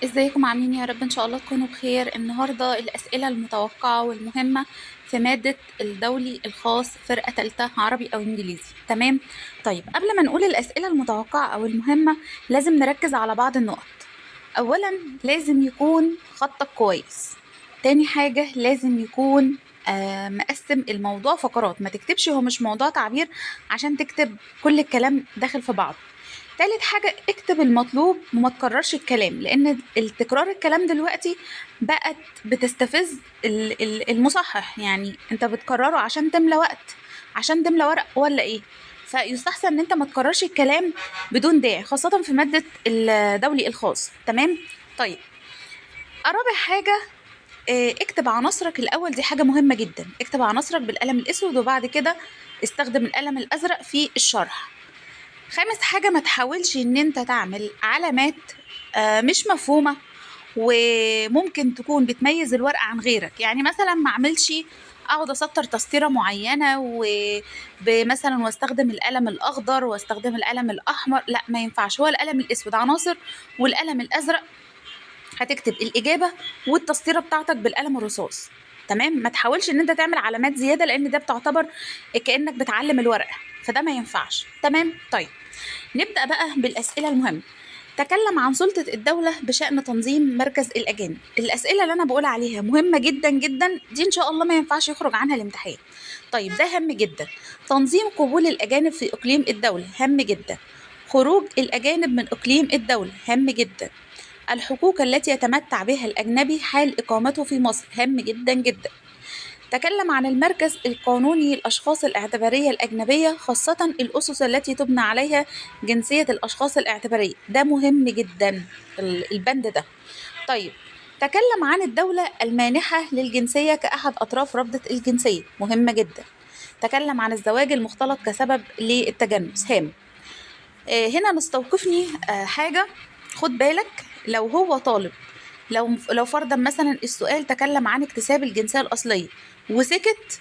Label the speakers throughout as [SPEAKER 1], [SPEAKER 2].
[SPEAKER 1] ازيكم عاملين يا رب ان شاء الله تكونوا بخير. النهارده الاسئله المتوقعه والمهمه في ماده الدولي الخاص فرقه تالتة عربي او انجليزي. تمام. طيب قبل ما نقول الاسئله المتوقعه او المهمه لازم نركز على بعض النقط. اولا لازم يكون خطك كويس. تاني حاجه لازم يكون مقسم الموضوع فقرات، ما تكتبش هو مش موضوع تعبير عشان تكتب كل الكلام داخل في بعض. تالت حاجة اكتب المطلوب وما تكررش الكلام، لأن التكرار الكلام دلوقتي بقت بتستفز المصحح، يعني انت بتكرره عشان تملى وقت، عشان تملى ورق ولا ايه. فيستحسن ان انت ما تكررش الكلام بدون داعي، خاصة في مادة الدولي الخاص. تمام. طيب رابع حاجة اكتب عناصرك الأول، دي حاجة مهمة جدا. اكتب عناصرك بالقلم الأسود وبعد كده استخدم القلم الأزرق في الشرح. خامس حاجة ما تحاولش ان انت تعمل علامات مش مفهومة وممكن تكون بتميز الورقة عن غيرك. يعني مثلا ما اعملش اقعد اسطر تسطيرة معينة ومثلا واستخدم القلم الاخضر واستخدم القلم الاحمر، لا ما ينفعش. هو القلم الاسود عناصر والقلم الازرق هتكتب الاجابة والتسطيرة بتاعتك بالقلم الرصاص. تمام. ما تحاولش ان انت تعمل علامات زيادة لان ده بتعتبر كأنك بتعلم الورقة، فده ما ينفعش. تمام. طيب نبدأ بقى بالأسئلة المهمة. تكلم عن سلطة الدولة بشأن تنظيم مركز الأجانب. الأسئلة اللي أنا بقول عليها مهمة جدا جدا، دي إن شاء الله ما ينفعش يخرج عنها الامتحان. طيب ده هام جدا. تنظيم قبول الأجانب في إقليم الدولة هام جدا. خروج الأجانب من إقليم الدولة هام جدا. الحقوق التي يتمتع بها الأجنبي حال إقامته في مصر هام جدا جدا. تكلم عن المركز القانوني للأشخاص الاعتبارية الأجنبية، خاصة الأسس التي تبنى عليها جنسية الأشخاص الاعتبارية، ده مهم جدا البند ده. طيب تكلم عن الدولة المانحة للجنسية كأحد أطراف رابطة الجنسية، مهمة جدا. تكلم عن الزواج المختلط كسبب للتجنس، هام. هنا نستوقفني حاجة، خد بالك. لو هو طالب، لو فرضا مثلا السؤال تكلم عن اكتساب الجنسية الأصلية وسكت،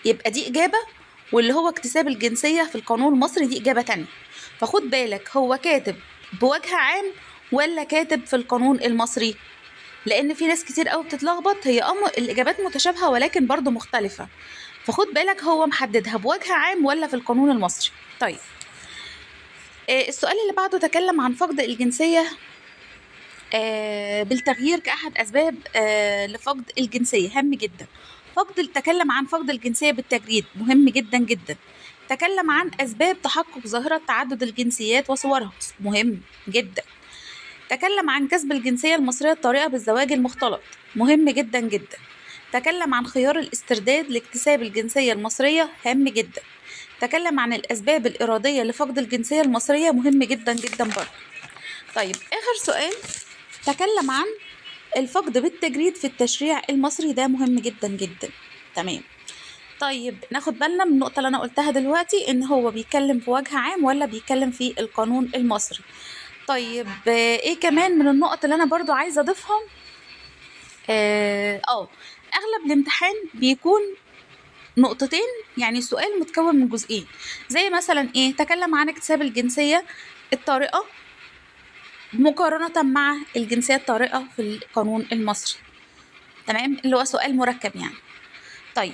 [SPEAKER 1] يبقى دي إجابة، واللي هو اكتساب الجنسية في القانون المصري دي إجابة تانية. فخد بالك هو كاتب بوجه عام ولا كاتب في القانون المصري، لأن في ناس كتير قوي بتتلخبط. هي الإجابات متشابهة ولكن برضو مختلفة، فخد بالك هو محددها بوجه عام ولا في القانون المصري. طيب السؤال اللي بعده تكلم عن فقد الجنسية بالتغيير كأحد أسباب لفقد الجنسية، هام جدا. تكلم عن فقد الجنسية بالتجريد، مهم جدا جدا. تكلم عن أسباب تحقق ظاهرة تعدد الجنسيات وصورها، مهم جدا. تكلم عن كسب الجنسية المصرية الطريقة بالزواج المختلط، مهم جدا جدا. تكلم عن خيار الاسترداد لاكتساب الجنسية المصرية، هام جدا. تكلم عن الأسباب الإرادية لفقد الجنسية المصرية، مهم جدا جدا برضه. طيب آخر سؤال تكلم عن الفقد بالتجريد في التشريع المصري، ده مهم جدا جدا. تمام. طيب ناخد بالنا من النقطة اللي أنا قلتها دلوقتي، إن هو بيتكلم في وجه عام ولا بيتكلم في القانون المصري. طيب إيه كمان من النقط اللي أنا برضو عايزة أضيفها؟ أغلب الامتحان بيكون نقطتين، يعني السؤال متكون من جزئين. زي مثلا إيه؟ تكلم عن اكتساب الجنسية الطارئة مقارنة مع الجنسية الطارئة في القانون المصري. تمام، اللي هو سؤال مركب يعني. طيب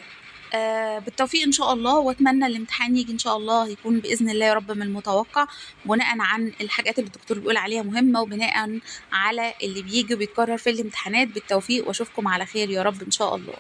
[SPEAKER 1] بالتوفيق ان شاء الله، واتمنى الامتحان يجي ان شاء الله يكون باذن الله يا رب من المتوقع، بناء عن الحاجات اللي الدكتور بيقول عليها مهمه، وبناء على اللي بيجي وبيتكرر في الامتحانات. بالتوفيق واشوفكم على خير يا رب ان شاء الله.